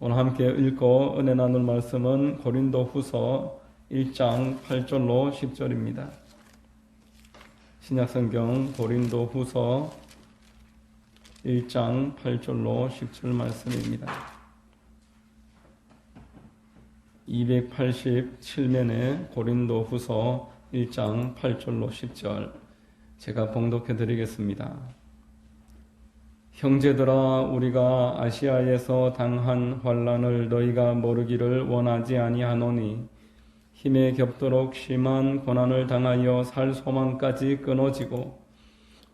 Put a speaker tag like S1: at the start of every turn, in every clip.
S1: 오늘 함께 읽고 은혜 나눌 말씀은 고린도후서 1장 8절로 10절입니다. 신약성경 고린도후서 1장 8절로 10절 말씀입니다. 287면에 고린도후서 1장 8절로 10절 제가 봉독해 드리겠습니다. 형제들아, 우리가 아시아에서 당한 환난을 너희가 모르기를 원하지 아니하노니 힘에 겹도록 심한 고난을 당하여 살 소망까지 끊어지고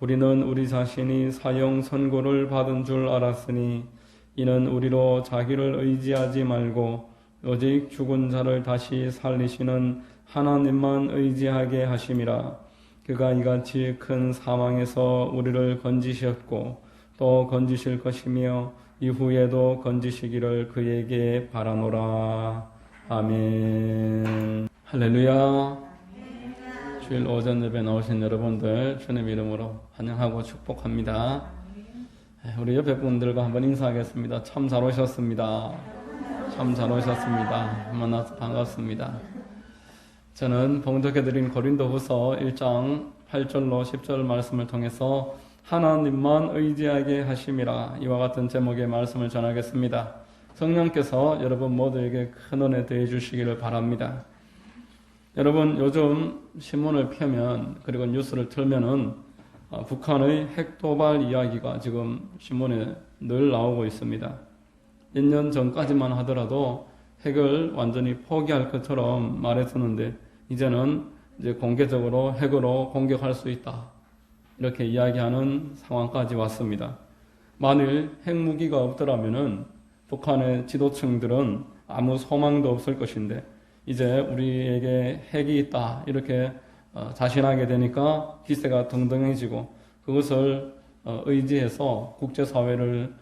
S1: 우리는 우리 자신이 사형 선고를 받은 줄 알았으니 이는 우리로 자기를 의지하지 말고 오직 죽은 자를 다시 살리시는 하나님만 의지하게 하심이라. 그가 이같이 큰 사망에서 우리를 건지셨고 또 건지실 것이며 이후에도 건지시기를 그에게 바라노라. 아멘. 할렐루야. 주일 오전 예배 나오신 여러분들 주님 이름으로 환영하고 축복합니다. 우리 옆에 분들과 한번 인사하겠습니다. 참 잘 오셨습니다. 참 잘 오셨습니다. 만나서 반갑습니다. 저는 봉독해드린 고린도후서 1장 8절로 10절 말씀을 통해서 하나님만 의지하게 하심이라, 이와 같은 제목의 말씀을 전하겠습니다. 성령께서 여러분 모두에게 큰 은혜 더해 주시기를 바랍니다. 여러분, 요즘 신문을 펴면, 그리고 뉴스를 틀면은 북한의 핵도발 이야기가 지금 신문에 늘 나오고 있습니다. 몇 년 전까지만 하더라도 핵을 완전히 포기할 것처럼 말했었는데 이제는 이제 공개적으로 핵으로 공격할 수 있다, 이렇게 이야기하는 상황까지 왔습니다. 만일 핵무기가 없더라면은 북한의 지도층들은 아무 소망도 없을 것인데 이제 우리에게 핵이 있다 이렇게 자신하게 되니까 기세가 등등해지고 그것을 의지해서 국제사회를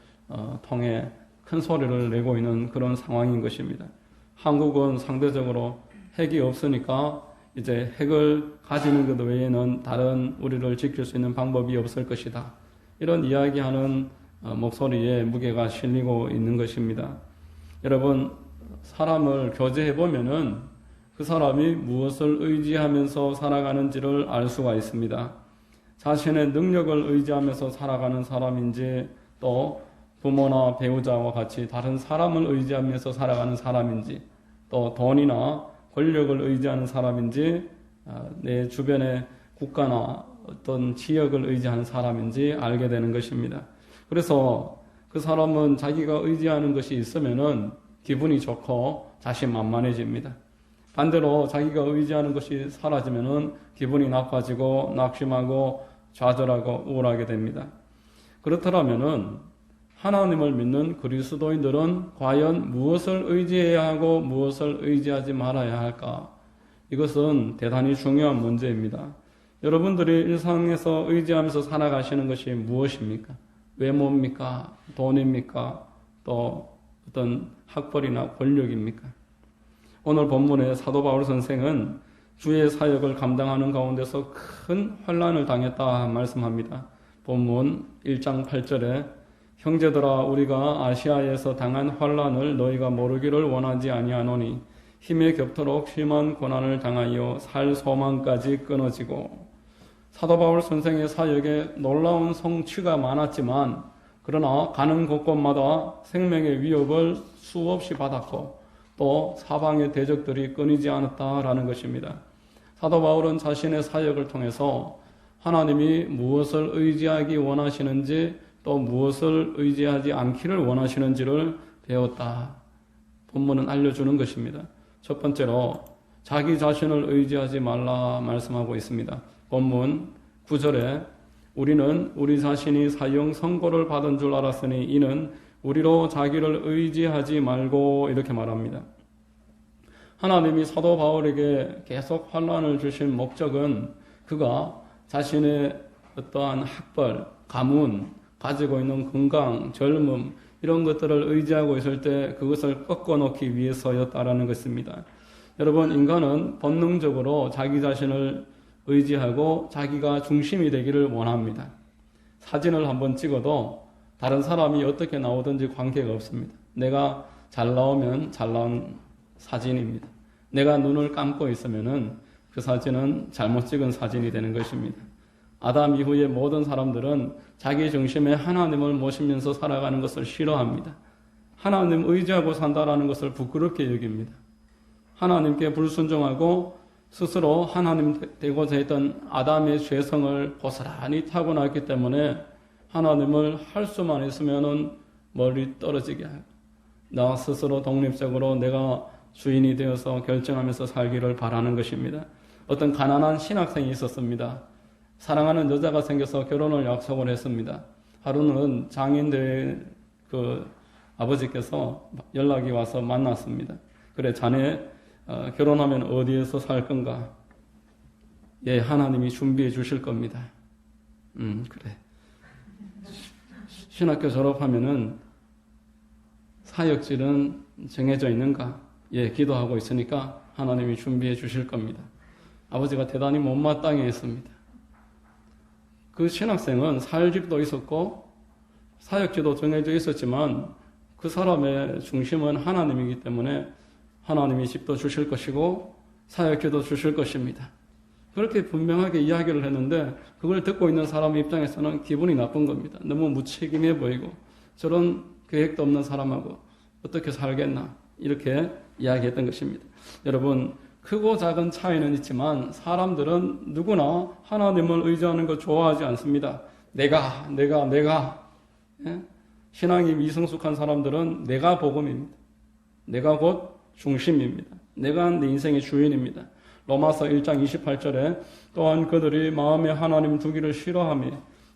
S1: 통해 큰 소리를 내고 있는 그런 상황인 것입니다. 한국은 상대적으로 핵이 없으니까 이제 핵을 가지는 것 외에는 다른 우리를 지킬 수 있는 방법이 없을 것이다, 이런 이야기하는 목소리에 무게가 실리고 있는 것입니다. 여러분, 사람을 교제해 보면은 그 사람이 무엇을 의지하면서 살아가는지를 알 수가 있습니다. 자신의 능력을 의지하면서 살아가는 사람인지, 또 부모나 배우자와 같이 다른 사람을 의지하면서 살아가는 사람인지, 또 돈이나 권력을 의지하는 사람인지, 내 주변의 국가나 어떤 지역을 의지하는 사람인지 알게 되는 것입니다. 그래서 그 사람은 자기가 의지하는 것이 있으면은 기분이 좋고 자신만만해집니다. 반대로 자기가 의지하는 것이 사라지면은 기분이 나빠지고 낙심하고 좌절하고 우울하게 됩니다. 그렇더라면은 하나님을 믿는 그리스도인들은 과연 무엇을 의지해야 하고 무엇을 의지하지 말아야 할까? 이것은 대단히 중요한 문제입니다. 여러분들이 일상에서 의지하면서 살아가시는 것이 무엇입니까? 외모입니까? 돈입니까? 또 어떤 학벌이나 권력입니까? 오늘 본문의 사도 바울 선생은 주의 사역을 감당하는 가운데서 큰 환난을 당했다 말씀합니다. 본문 1장 8절에 형제들아, 우리가 아시아에서 당한 환난을 너희가 모르기를 원하지 아니하노니 힘에 겹도록 심한 고난을 당하여 살 소망까지 끊어지고. 사도 바울 선생의 사역에 놀라운 성취가 많았지만 그러나 가는 곳곳마다 생명의 위협을 수없이 받았고 또 사방의 대적들이 끊이지 않았다라는 것입니다. 사도 바울은 자신의 사역을 통해서 하나님이 무엇을 의지하기 원하시는지 또 무엇을 의지하지 않기를 원하시는지를 배웠다, 본문은 알려주는 것입니다. 첫 번째로 자기 자신을 의지하지 말라 말씀하고 있습니다. 본문 9절에 우리는 우리 자신이 사형 선고를 받은 줄 알았으니 이는 우리로 자기를 의지하지 말고, 이렇게 말합니다. 하나님이 사도 바울에게 계속 환난을 주신 목적은 그가 자신의 어떠한 학벌, 가문, 가지고 있는 건강, 젊음, 이런 것들을 의지하고 있을 때 그것을 꺾어놓기 위해서였다라는 것입니다. 여러분, 인간은 본능적으로 자기 자신을 의지하고 자기가 중심이 되기를 원합니다. 사진을 한번 찍어도 다른 사람이 어떻게 나오든지 관계가 없습니다. 내가 잘 나오면 잘 나온 사진입니다. 내가 눈을 감고 있으면은 그 사진은 잘못 찍은 사진이 되는 것입니다. 아담 이후의 모든 사람들은 자기 중심에 하나님을 모시면서 살아가는 것을 싫어합니다. 하나님 의지하고 산다라는 것을 부끄럽게 여깁니다. 하나님께 불순종하고 스스로 하나님 되고자 했던 아담의 죄성을 고스란히 타고났기 때문에 하나님을 할 수만 있으면은 멀리 떨어지게 하고 나 스스로 독립적으로 내가 주인이 되어서 결정하면서 살기를 바라는 것입니다. 어떤 가난한 신학생이 있었습니다. 사랑하는 여자가 생겨서 결혼을 약속을 했습니다. 하루는 장인대 그 아버지께서 연락이 와서 만났습니다. 그래, 자네 결혼하면 어디에서 살 건가? 예, 하나님이 준비해 주실 겁니다. 그래. 신학교 졸업하면은 사역질은 정해져 있는가? 예, 기도하고 있으니까 하나님이 준비해 주실 겁니다. 아버지가 대단히 못마땅해 했습니다. 그 신학생은 살 집도 있었고 사역지도 정해져 있었지만 그 사람의 중심은 하나님이기 때문에 하나님이 집도 주실 것이고 사역지도 주실 것입니다. 그렇게 분명하게 이야기를 했는데 그걸 듣고 있는 사람 입장에서는 기분이 나쁜 겁니다. 너무 무책임해 보이고 저런 계획도 없는 사람하고 어떻게 살겠나 이렇게 이야기했던 것입니다. 여러분, 크고 작은 차이는 있지만 사람들은 누구나 하나님을 의지하는 것 좋아하지 않습니다. 내가 예? 신앙이 미성숙한 사람들은 내가 복음입니다. 내가 곧 중심입니다. 내가 내 인생의 주인입니다. 로마서 1장 28절에 또한 그들이 마음에 하나님 두기를 싫어하며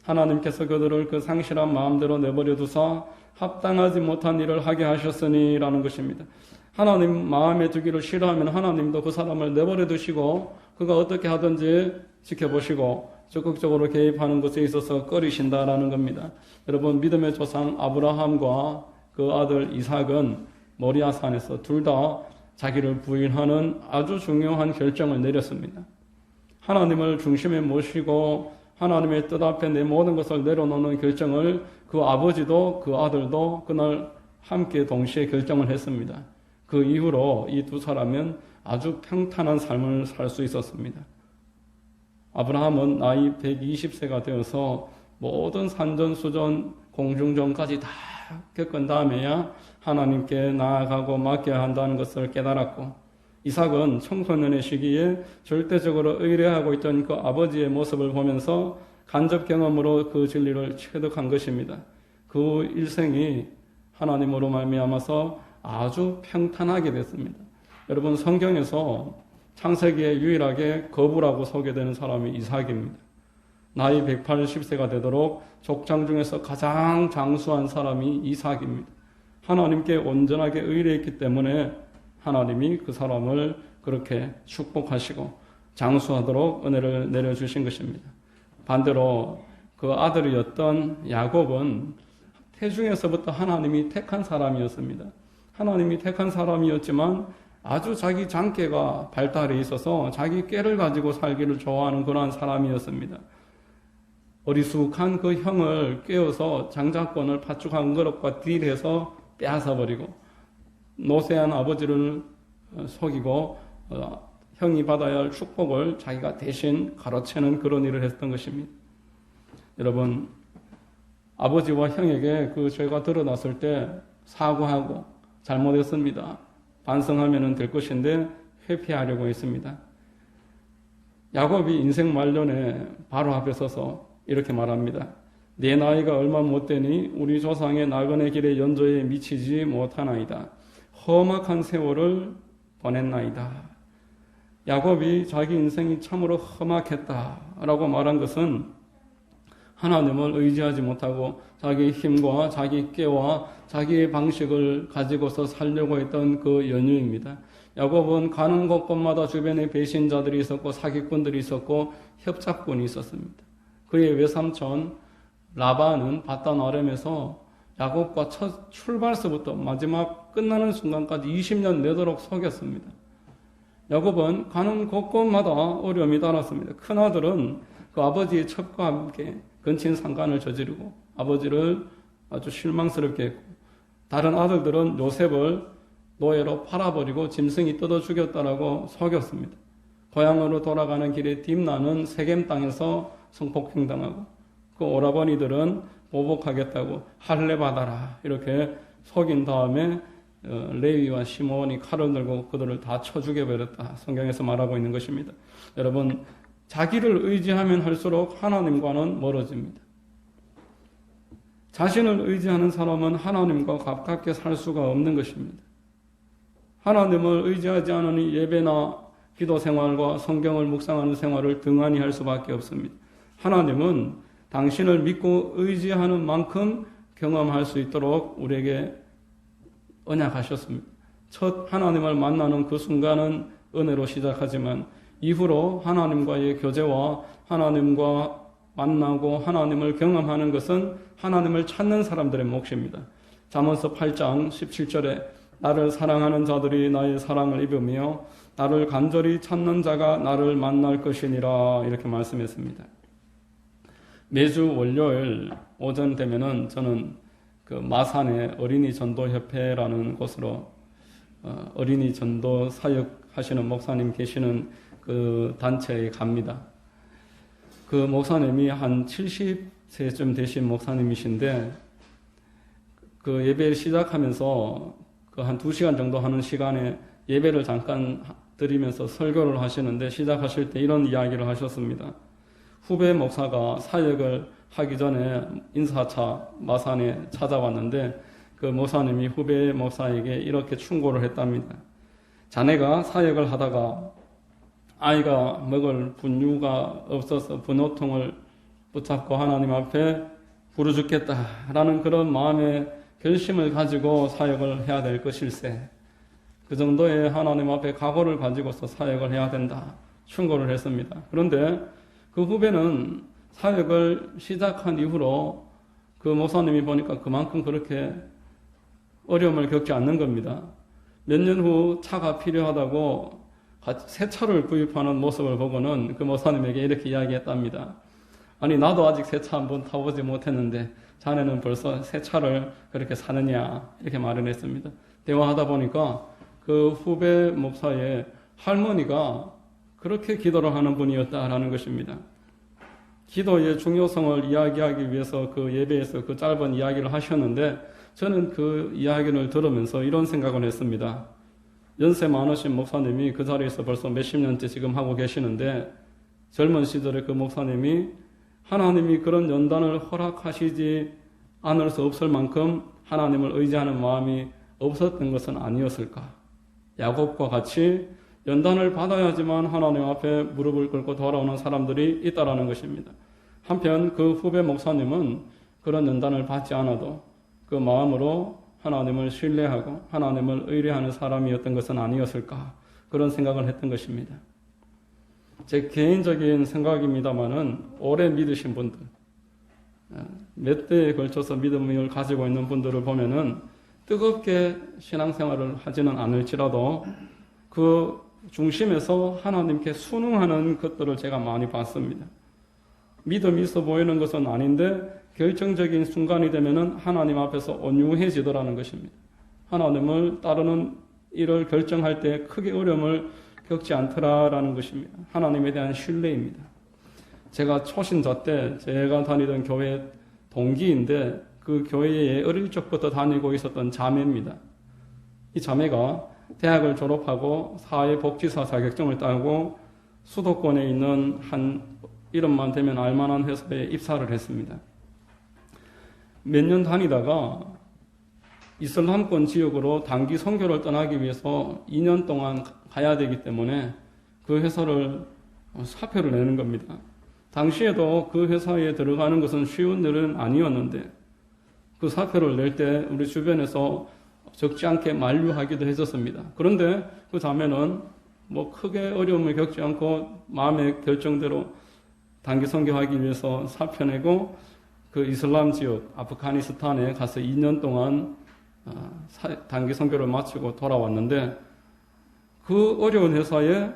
S1: 하나님께서 그들을 그 상실한 마음대로 내버려 두사 합당하지 못한 일을 하게 하셨으니 라는 것입니다. 하나님 마음에 두기를 싫어하면 하나님도 그 사람을 내버려 두시고 그가 어떻게 하든지 지켜보시고 적극적으로 개입하는 것에 있어서 꺼리신다라는 겁니다. 여러분, 믿음의 조상 아브라함과 그 아들 이삭은 모리아산에서 둘 다 자기를 부인하는 아주 중요한 결정을 내렸습니다. 하나님을 중심에 모시고 하나님의 뜻 앞에 내 모든 것을 내려놓는 결정을 그 아버지도 그 아들도 그날 함께 동시에 결정을 했습니다. 그 이후로 이 두 사람은 아주 평탄한 삶을 살 수 있었습니다. 아브라함은 나이 120세가 되어서 모든 산전수전 공중전까지 다 겪은 다음에야 하나님께 나아가고 맡겨야 한다는 것을 깨달았고, 이삭은 청소년의 시기에 절대적으로 의뢰하고 있던 그 아버지의 모습을 보면서 간접 경험으로 그 진리를 체득한 것입니다. 그 일생이 하나님으로 말미암아서 아주 평탄하게 됐습니다. 여러분, 성경에서 창세기에 유일하게 거부라고 소개되는 사람이 이삭입니다. 나이 180세가 되도록 족장 중에서 가장 장수한 사람이 이삭입니다. 하나님께 온전하게 의뢰했기 때문에 하나님이 그 사람을 그렇게 축복하시고 장수하도록 은혜를 내려주신 것입니다. 반대로 그 아들이었던 야곱은 태중에서부터 하나님이 택한 사람이었습니다. 하나님이 택한 사람이었지만 아주 자기 장깨가 발달해 있어서 자기 깨를 가지고 살기를 좋아하는 그러한 사람이었습니다. 어리숙한 그 형을 깨워서 장자권을 팥죽 한 그릇과 딜해서 빼앗아버리고 노쇠한 아버지를 속이고 형이 받아야 할 축복을 자기가 대신 가로채는 그런 일을 했던 것입니다. 여러분, 아버지와 형에게 그 죄가 드러났을 때 사과하고 잘못했습니다, 반성하면 될 것인데 회피하려고 했습니다. 야곱이 인생 말년에 바로 앞에 서서 이렇게 말합니다. 내 나이가 얼마 못 되니 우리 조상의 나그네 길의 연조에 미치지 못하나이다. 험악한 세월을 보냈나이다. 야곱이 자기 인생이 참으로 험악했다라고 말한 것은 하나님을 의지하지 못하고 자기 힘과 자기 깨와 자기의 방식을 가지고서 살려고 했던 그 연유입니다. 야곱은 가는 곳곳마다 주변에 배신자들이 있었고 사기꾼들이 있었고 협작꾼이 있었습니다. 그의 외삼촌 라반은 바단 아람에서 야곱과 첫 출발서부터 마지막 끝나는 순간까지 20년 내도록 속였습니다. 야곱은 가는 곳곳마다 어려움이 달았습니다. 큰아들은 그 아버지의 첩과 함께 근친상간을 저지르고 아버지를 아주 실망스럽게 했고, 다른 아들들은 요셉을 노예로 팔아버리고 짐승이 뜯어 죽였다라고 속였습니다. 고향으로 돌아가는 길에 딥나는 세겜 땅에서 성폭행당하고 그 오라버니들은 보복하겠다고 할례 받아라 이렇게 속인 다음에 레위와 시몬이 칼을 들고 그들을 다 쳐 죽여버렸다. 성경에서 말하고 있는 것입니다. 여러분, 자기를 의지하면 할수록 하나님과는 멀어집니다. 자신을 의지하는 사람은 하나님과 가깝게 살 수가 없는 것입니다. 하나님을 의지하지 않으니 예배나 기도 생활과 성경을 묵상하는 생활을 등한히 할 수밖에 없습니다. 하나님은 당신을 믿고 의지하는 만큼 경험할 수 있도록 우리에게 언약하셨습니다. 첫 하나님을 만나는 그 순간은 은혜로 시작하지만 이후로 하나님과의 교제와 하나님과 만나고 하나님을 경험하는 것은 하나님을 찾는 사람들의 몫입니다. 잠언서 8장 17절에 나를 사랑하는 자들이 나의 사랑을 입으며 나를 간절히 찾는 자가 나를 만날 것이니라 이렇게 말씀했습니다. 매주 월요일 오전 되면은 저는 그 마산의 어린이 전도협회라는 곳으로 어린이 전도 사역하시는 목사님 계시는 그 단체에 갑니다. 그 목사님이 한 70세쯤 되신 목사님이신데 그 예배를 시작하면서 그 한 2시간 정도 하는 시간에 예배를 잠깐 드리면서 설교를 하시는데 시작하실 때 이런 이야기를 하셨습니다. 후배 목사가 사역을 하기 전에 인사차 마산에 찾아왔는데 그 목사님이 후배 목사에게 이렇게 충고를 했답니다. 자네가 사역을 하다가 아이가 먹을 분유가 없어서 분호통을 붙잡고 하나님 앞에 부르 죽겠다라는 그런 마음의 결심을 가지고 사역을 해야 될 것일세. 그 정도의 하나님 앞에 각오를 가지고서 사역을 해야 된다. 충고를 했습니다. 그런데 그 후배는 사역을 시작한 이후로 그 목사님이 보니까 그만큼 그렇게 어려움을 겪지 않는 겁니다. 몇 년 후 차가 필요하다고 새 차를 구입하는 모습을 보고는 그 목사님에게 이렇게 이야기했답니다. 아니 나도 아직 새 차 한번 타보지 못했는데 자네는 벌써 새 차를 그렇게 사느냐 이렇게 말을 했습니다. 대화하다 보니까 그 후배 목사의 할머니가 그렇게 기도를 하는 분이었다라는 것입니다. 기도의 중요성을 이야기하기 위해서 그 예배에서 그 짧은 이야기를 하셨는데 저는 그 이야기를 들으면서 이런 생각을 했습니다. 연세 많으신 목사님이 그 자리에서 벌써 몇십 년째 지금 하고 계시는데 젊은 시절에 그 목사님이 하나님이 그런 연단을 허락하시지 않을 수 없을 만큼 하나님을 의지하는 마음이 없었던 것은 아니었을까. 야곱과 같이 연단을 받아야지만 하나님 앞에 무릎을 꿇고 돌아오는 사람들이 있다라는 것입니다. 한편 그 후배 목사님은 그런 연단을 받지 않아도 그 마음으로 하나님을 신뢰하고 하나님을 의뢰하는 사람이었던 것은 아니었을까. 그런 생각을 했던 것입니다. 제 개인적인 생각입니다만은 오래 믿으신 분들, 몇 대에 걸쳐서 믿음을 가지고 있는 분들을 보면은 뜨겁게 신앙생활을 하지는 않을지라도 그 중심에서 하나님께 순응하는 것들을 제가 많이 봤습니다. 믿음이 있어 보이는 것은 아닌데 결정적인 순간이 되면은 하나님 앞에서 온유해지더라는 것입니다. 하나님을 따르는 일을 결정할 때 크게 어려움을 겪지 않더라라는 것입니다. 하나님에 대한 신뢰입니다. 제가 초신자 때 제가 다니던 교회 동기인데 그 교회에 어릴 적부터 다니고 있었던 자매입니다. 이 자매가 대학을 졸업하고 사회복지사 자격증을 따고 수도권에 있는 한 이름만 되면 알만한 회사에 입사를 했습니다. 몇 년 다니다가 이슬람권 지역으로 단기 선교를 떠나기 위해서 2년 동안 가야 되기 때문에 그 회사를 사표를 내는 겁니다. 당시에도 그 회사에 들어가는 것은 쉬운 일은 아니었는데 그 사표를 낼 때 우리 주변에서 적지 않게 만류하기도 했었습니다. 그런데 그 자매는 뭐 크게 어려움을 겪지 않고 마음의 결정대로 단기 선교하기 위해서 사표 내고 그 이슬람 지역 아프가니스탄에 가서 2년 동안 단기 선교를 마치고 돌아왔는데 그 어려운 회사에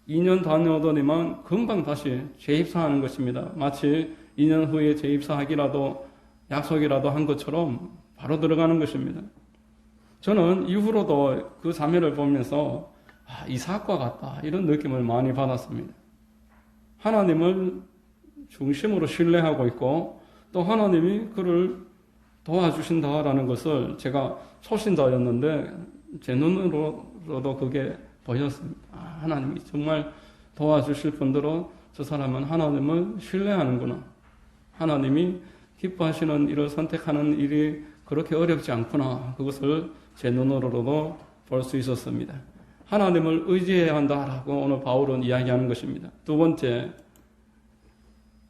S1: 2년 다녀오더니만 금방 다시 재입사하는 것입니다. 마치 2년 후에 재입사하기라도 약속이라도 한 것처럼 바로 들어가는 것입니다. 저는 이후로도 그 자매를 보면서 이삭과 같다 이런 느낌을 많이 받았습니다. 하나님을 중심으로 신뢰하고 있고 또 하나님이 그를 도와주신다라는 것을 제가 초신자였는데 제 눈으로도 그게 보였습니다. 하나님이 정말 도와주실 분들로 저 사람은 하나님을 신뢰하는구나. 하나님이 기뻐하시는 일을 선택하는 일이 그렇게 어렵지 않구나. 그것을 제 눈으로도 볼 수 있었습니다. 하나님을 의지해야 한다라고 오늘 바울은 이야기하는 것입니다. 두 번째,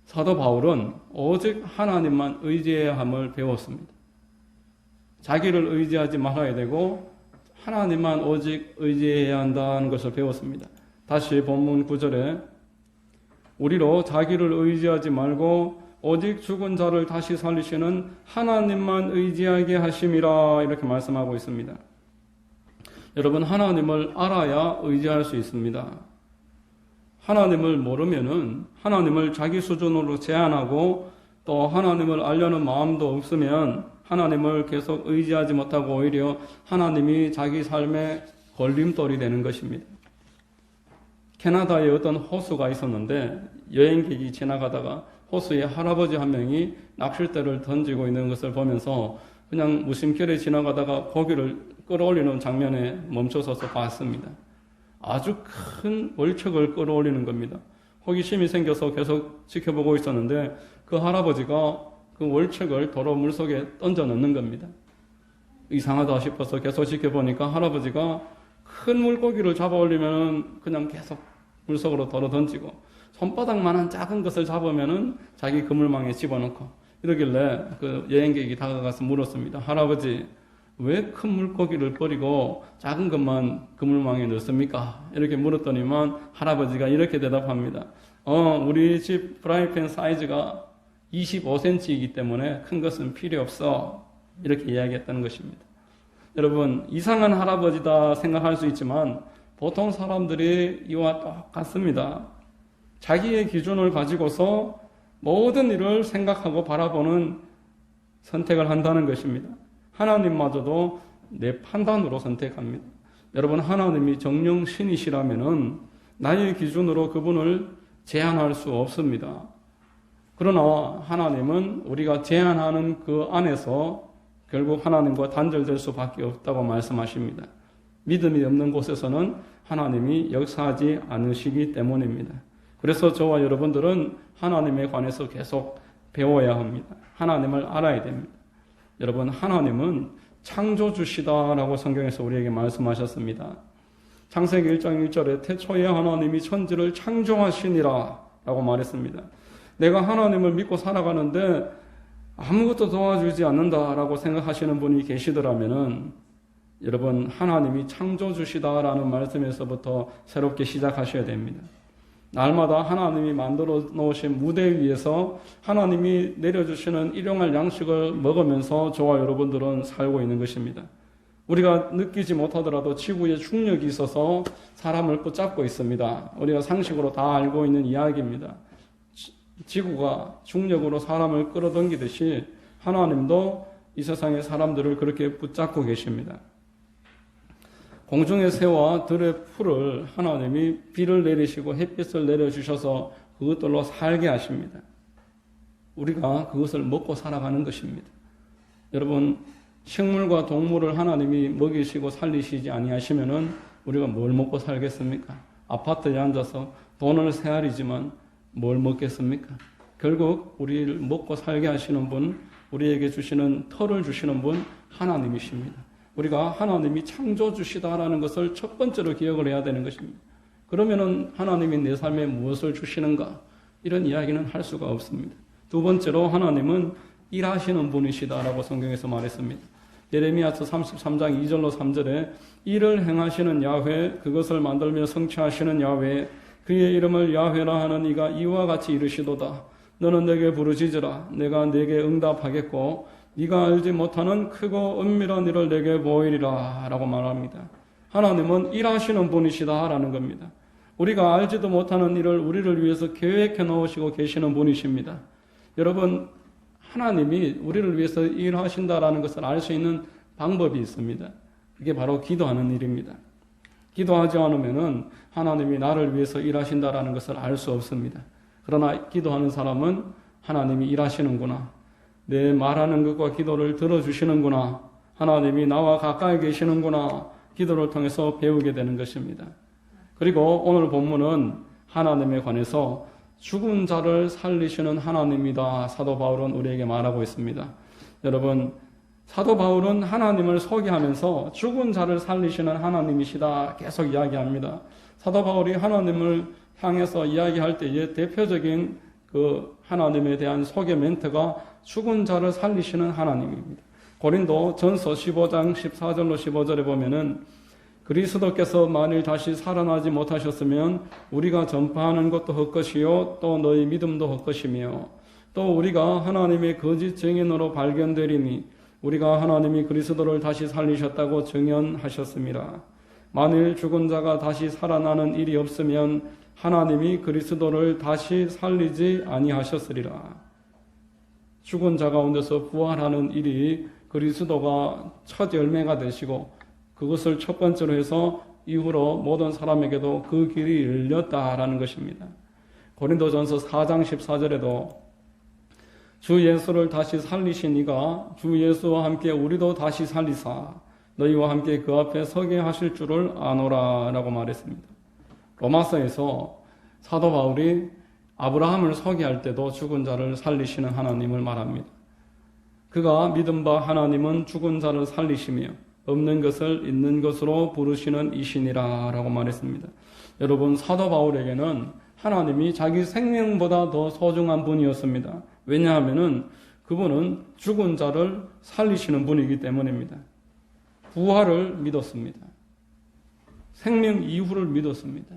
S1: 사도 바울은 오직 하나님만 의지해야 함을 배웠습니다. 자기를 의지하지 말아야 되고 하나님만 오직 의지해야 한다는 것을 배웠습니다. 다시 본문 9절에 우리로 자기를 의지하지 말고 오직 죽은 자를 다시 살리시는 하나님만 의지하게 하심이라 이렇게 말씀하고 있습니다. 여러분, 하나님을 알아야 의지할 수 있습니다. 하나님을 모르면은 하나님을 자기 수준으로 제한하고 또 하나님을 알려는 마음도 없으면 하나님을 계속 의지하지 못하고 오히려 하나님이 자기 삶의 걸림돌이 되는 것입니다. 캐나다에 어떤 호수가 있었는데 여행객이 지나가다가 호수에 할아버지 한 명이 낚싯대를 던지고 있는 것을 보면서 그냥 무심결에 지나가다가 고기를 끌어올리는 장면에 멈춰서서 봤습니다. 아주 큰 월척을 끌어올리는 겁니다. 호기심이 생겨서 계속 지켜보고 있었는데 그 할아버지가 그 월척을 도로 물속에 던져 넣는 겁니다. 이상하다 싶어서 계속 지켜보니까 할아버지가 큰 물고기를 잡아 올리면 그냥 계속 물속으로 도로 던지고 손바닥만한 작은 것을 잡으면은 자기 그물망에 집어넣고 이러길래 그 여행객이 다가가서 물었습니다. 할아버지, 왜 큰 물고기를 버리고 작은 것만 그물망에 넣습니까? 이렇게 물었더니만 할아버지가 이렇게 대답합니다. 우리 집 프라이팬 사이즈가 25cm이기 때문에 큰 것은 필요 없어. 이렇게 이야기했다는 것입니다. 여러분, 이상한 할아버지다 생각할 수 있지만 보통 사람들이 이와 똑같습니다. 자기의 기준을 가지고서 모든 일을 생각하고 바라보는 선택을 한다는 것입니다. 하나님마저도 내 판단으로 선택합니다. 여러분, 하나님이 정령 신이시라면은 나의 기준으로 그분을 제한할 수 없습니다. 그러나 하나님은 우리가 제한하는 그 안에서 결국 하나님과 단절될 수밖에 없다고 말씀하십니다. 믿음이 없는 곳에서는 하나님이 역사하지 않으시기 때문입니다. 그래서 저와 여러분들은 하나님에 관해서 계속 배워야 합니다. 하나님을 알아야 됩니다. 여러분, 하나님은 창조주시다라고 성경에서 우리에게 말씀하셨습니다. 창세기 1장 1절에 태초에 하나님이 천지를 창조하시니라 라고 말했습니다. 내가 하나님을 믿고 살아가는데 아무것도 도와주지 않는다라고 생각하시는 분이 계시더라면은 여러분, 하나님이 창조주시다라는 말씀에서부터 새롭게 시작하셔야 됩니다. 날마다 하나님이 만들어 놓으신 무대 위에서 하나님이 내려주시는 일용할 양식을 먹으면서 저와 여러분들은 살고 있는 것입니다. 우리가 느끼지 못하더라도 지구에 중력이 있어서 사람을 붙잡고 있습니다. 우리가 상식으로 다 알고 있는 이야기입니다. 지구가 중력으로 사람을 끌어당기듯이 하나님도 이 세상의 사람들을 그렇게 붙잡고 계십니다. 공중의 새와 들의 풀을 하나님이 비를 내리시고 햇빛을 내려주셔서 그것들로 살게 하십니다. 우리가 그것을 먹고 살아가는 것입니다. 여러분, 식물과 동물을 하나님이 먹이시고 살리시지 아니하시면은 우리가 뭘 먹고 살겠습니까? 아파트에 앉아서 돈을 세알이지만 뭘 먹겠습니까? 결국 우리를 먹고 살게 하시는 분, 우리에게 주시는 털을 주시는 분 하나님이십니다. 우리가 하나님이 창조주시다라는 것을 첫 번째로 기억을 해야 되는 것입니다. 그러면은 하나님이 내 삶에 무엇을 주시는가? 이런 이야기는 할 수가 없습니다. 두 번째로 하나님은 일하시는 분이시다라고 성경에서 말했습니다. 예레미야서 33장 2절로 3절에 일을 행하시는 야훼, 그것을 만들며 성취하시는 야훼, 그의 이름을 야훼라 하는 이가 이와 같이 이르시도다. 너는 내게 부르짖으라. 내가 내게 응답하겠고 네가 알지 못하는 크고 은밀한 일을 내게 보이리라 라고 말합니다. 하나님은 일하시는 분이시다 라는 겁니다. 우리가 알지도 못하는 일을 우리를 위해서 계획해 놓으시고 계시는 분이십니다. 여러분, 하나님이 우리를 위해서 일하신다라는 것을 알 수 있는 방법이 있습니다. 이게 바로 기도하는 일입니다. 기도하지 않으면은 하나님이 나를 위해서 일하신다라는 것을 알 수 없습니다. 그러나 기도하는 사람은 하나님이 일하시는구나, 내 말하는 것과 기도를 들어주시는구나, 하나님이 나와 가까이 계시는구나, 기도를 통해서 배우게 되는 것입니다. 그리고 오늘 본문은 하나님에 관해서 죽은 자를 살리시는 하나님이다, 사도 바울은 우리에게 말하고 있습니다. 여러분, 사도 바울은 하나님을 소개하면서 죽은 자를 살리시는 하나님이시다 계속 이야기합니다. 사도 바울이 하나님을 향해서 이야기할 때의 대표적인 그 하나님에 대한 소개 멘트가 죽은 자를 살리시는 하나님입니다. 고린도 전서 15장 14절로 15절에 보면은 그리스도께서 만일 다시 살아나지 못하셨으면 우리가 전파하는 것도 헛것이요 또 너희 믿음도 헛것이며 또 우리가 하나님의 거짓 증인으로 발견되리니 우리가 하나님이 그리스도를 다시 살리셨다고 증언하셨습니다. 만일 죽은 자가 다시 살아나는 일이 없으면 하나님이 그리스도를 다시 살리지 아니하셨으리라. 죽은 자 가운데서 부활하는 일이 그리스도가 첫 열매가 되시고 그것을 첫 번째로 해서 이후로 모든 사람에게도 그 길이 열렸다라는 것입니다. 고린도전서 4장 14절에도 주 예수를 다시 살리신 이가 주 예수와 함께 우리도 다시 살리사 너희와 함께 그 앞에 서게 하실 줄을 아노라 라고 말했습니다. 로마서에서 사도 바울이 아브라함을 소개할 때도 죽은 자를 살리시는 하나님을 말합니다. 그가 믿은 바 하나님은 죽은 자를 살리시며 없는 것을 있는 것으로 부르시는 이시니라 라고 말했습니다. 여러분, 사도 바울에게는 하나님이 자기 생명보다 더 소중한 분이었습니다. 왜냐하면은 그분은 죽은 자를 살리시는 분이기 때문입니다. 부활을 믿었습니다. 생명 이후를 믿었습니다.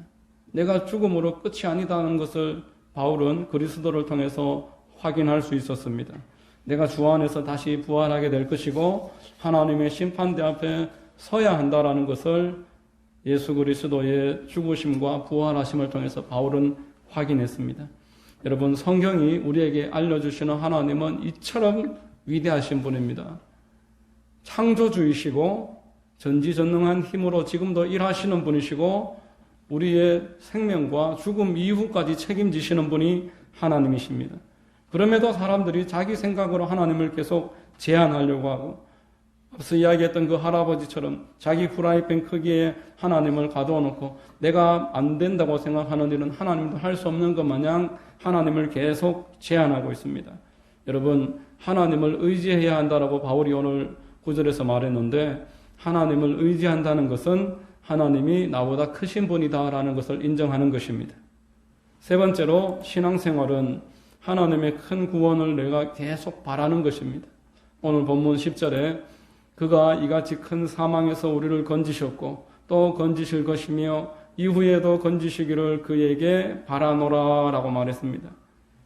S1: 내가 죽음으로 끝이 아니다는 것을 바울은 그리스도를 통해서 확인할 수 있었습니다. 내가 주 안에서 다시 부활하게 될 것이고 하나님의 심판대 앞에 서야 한다라는 것을 예수 그리스도의 죽으심과 부활하심을 통해서 바울은 확인했습니다. 여러분, 성경이 우리에게 알려주시는 하나님은 이처럼 위대하신 분입니다. 창조주이시고 전지전능한 힘으로 지금도 일하시는 분이시고 우리의 생명과 죽음 이후까지 책임지시는 분이 하나님이십니다. 그럼에도 사람들이 자기 생각으로 하나님을 계속 제한하려고 하고 앞서 이야기했던 그 할아버지처럼 자기 프라이팬 크기에 하나님을 가두어 놓고 내가 안 된다고 생각하는 일은 하나님도 할 수 없는 것 마냥 하나님을 계속 제한하고 있습니다. 여러분, 하나님을 의지해야 한다라고 바울이 오늘 9절에서 말했는데 하나님을 의지한다는 것은 하나님이 나보다 크신 분이다라는 것을 인정하는 것입니다. 세 번째로 신앙생활은 하나님의 큰 구원을 내가 계속 바라는 것입니다. 오늘 본문 10절에 그가 이같이 큰 사망에서 우리를 건지셨고 또 건지실 것이며 이후에도 건지시기를 그에게 바라노라 라고 말했습니다.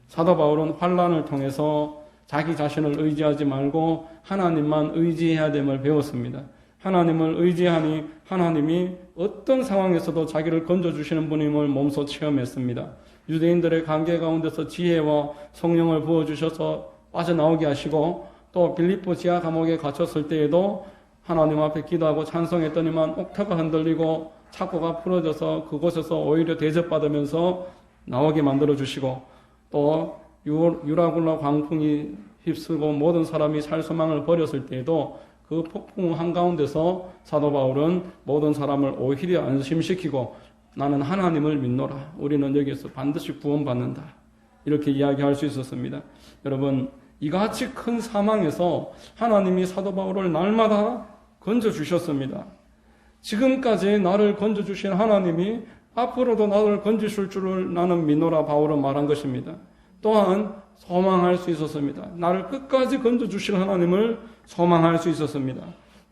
S1: 사도 바울은 환난을 통해서 자기 자신을 의지하지 말고 하나님만 의지해야 됨을 배웠습니다. 하나님을 의지하니 하나님이 어떤 상황에서도 자기를 건져주시는 분임을 몸소 체험했습니다. 유대인들의 관계 가운데서 지혜와 성령을 부어주셔서 빠져나오게 하시고 또 빌립보 지하 감옥에 갇혔을 때에도 하나님 앞에 기도하고 찬송했더니만 옥터가 흔들리고 착고가 풀어져서 그곳에서 오히려 대접받으면서 나오게 만들어주시고 또 유라굴라 광풍이 휩쓸고 모든 사람이 살 소망을 버렸을 때에도 그 폭풍 한가운데서 사도 바울은 모든 사람을 오히려 안심시키고 나는 하나님을 믿노라. 우리는 여기에서 반드시 구원받는다. 이렇게 이야기할 수 있었습니다. 여러분, 이같이 큰 사망에서 하나님이 사도 바울을 날마다 건져주셨습니다. 지금까지 나를 건져주신 하나님이 앞으로도 나를 건지실 줄을 나는 믿노라 바울은 말한 것입니다. 또한 소망할 수 있었습니다. 나를 끝까지 건져주실 하나님을 소망할 수 있었습니다.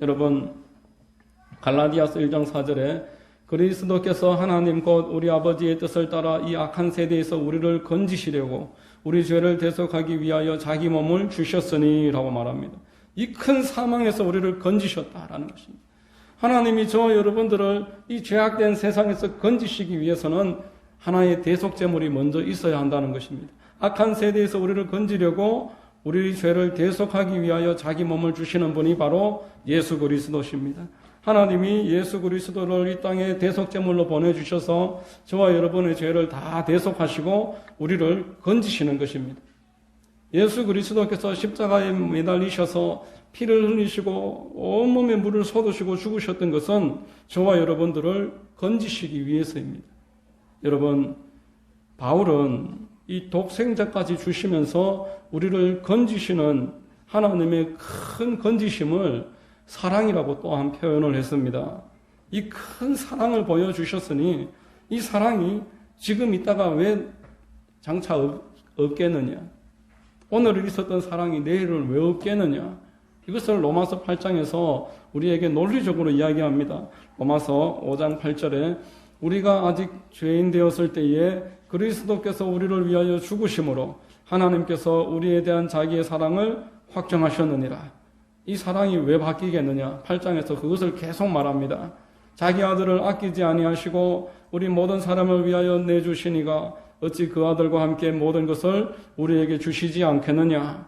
S1: 여러분, 갈라디아서 1장 4절에 그리스도께서 하나님 곧 우리 아버지의 뜻을 따라 이 악한 세대에서 우리를 건지시려고 우리 죄를 대속하기 위하여 자기 몸을 주셨으니 라고 말합니다. 이 큰 사망에서 우리를 건지셨다라는 것입니다. 하나님이 저 여러분들을 이 죄악된 세상에서 건지시기 위해서는 하나의 대속제물이 먼저 있어야 한다는 것입니다. 악한 세대에서 우리를 건지려고 우리 죄를 대속하기 위하여 자기 몸을 주시는 분이 바로 예수 그리스도십니다. 하나님이 예수 그리스도를 이 땅에 대속제물로 보내주셔서 저와 여러분의 죄를 다 대속하시고 우리를 건지시는 것입니다. 예수 그리스도께서 십자가에 매달리셔서 피를 흘리시고 온몸에 물을 쏟으시고 죽으셨던 것은 저와 여러분들을 건지시기 위해서입니다. 여러분, 바울은 이 독생자까지 주시면서 우리를 건지시는 하나님의 큰 건지심을 사랑이라고 또한 표현을 했습니다. 이 큰 사랑을 보여주셨으니 이 사랑이 지금 있다가 왜 장차 없겠느냐? 오늘 있었던 사랑이 내일은 왜 없겠느냐? 이것을 로마서 8장에서 우리에게 논리적으로 이야기합니다. 로마서 5장 8절에 우리가 아직 죄인 되었을 때에 그리스도께서 우리를 위하여 죽으심으로 하나님께서 우리에 대한 자기의 사랑을 확정하셨느니라. 이 사랑이 왜 바뀌겠느냐? 8장에서 그것을 계속 말합니다. 자기 아들을 아끼지 아니하시고 우리 모든 사람을 위하여 내주시니가 어찌 그 아들과 함께 모든 것을 우리에게 주시지 않겠느냐?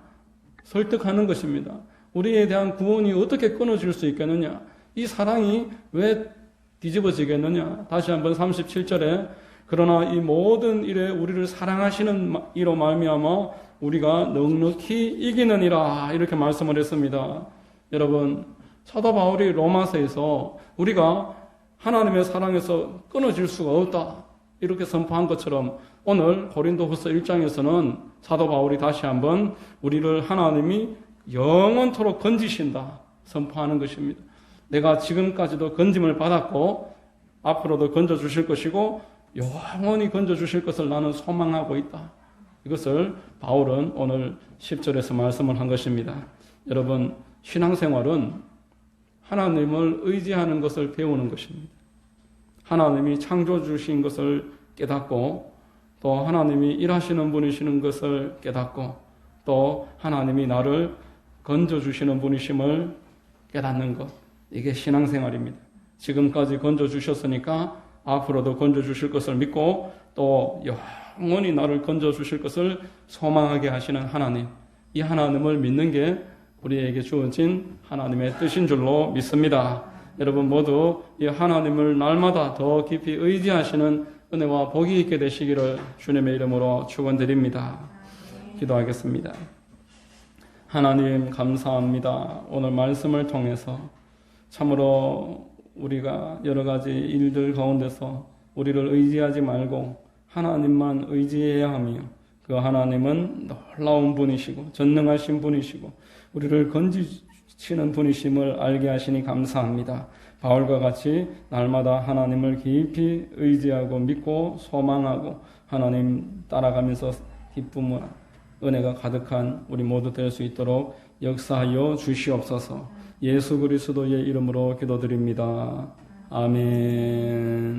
S1: 설득하는 것입니다. 우리에 대한 구원이 어떻게 끊어질 수 있겠느냐? 이 사랑이 왜 뒤집어지겠느냐? 다시 한번 37절에 그러나 이 모든 일에 우리를 사랑하시는 이로 말미암아 우리가 넉넉히 이기느니라 이렇게 말씀을 했습니다. 여러분, 사도 바울이 로마서에서 우리가 하나님의 사랑에서 끊어질 수가 없다 이렇게 선포한 것처럼 오늘 고린도후서 1장에서는 사도 바울이 다시 한번 우리를 하나님이 영원토록 건지신다 선포하는 것입니다. 내가 지금까지도 건짐을 받았고 앞으로도 건져주실 것이고 영원히 건져주실 것을 나는 소망하고 있다. 이것을 바울은 오늘 10절에서 말씀을 한 것입니다. 여러분, 신앙생활은 하나님을 의지하는 것을 배우는 것입니다. 하나님이 창조 주신 것을 깨닫고 또 하나님이 일하시는 분이시는 것을 깨닫고 또 하나님이 나를 건져주시는 분이심을 깨닫는 것. 이게 신앙생활입니다. 지금까지 건져주셨으니까 앞으로도 건져주실 것을 믿고 또 영원히 나를 건져주실 것을 소망하게 하시는 하나님. 이 하나님을 믿는 게 우리에게 주어진 하나님의 뜻인 줄로 믿습니다. 여러분 모두 이 하나님을 날마다 더 깊이 의지하시는 은혜와 복이 있게 되시기를 주님의 이름으로 축원드립니다. 기도하겠습니다. 하나님 감사합니다. 오늘 말씀을 통해서 참으로 우리가 여러 가지 일들 가운데서 우리를 의지하지 말고 하나님만 의지해야 하며 그 하나님은 놀라운 분이시고 전능하신 분이시고 우리를 건지시는 분이심을 알게 하시니 감사합니다. 바울과 같이 날마다 하나님을 깊이 의지하고 믿고 소망하고 하나님 따라가면서 기쁨과 은혜가 가득한 우리 모두 될 수 있도록 역사하여 주시옵소서. 예수 그리스도의 이름으로 기도드립니다. 아멘.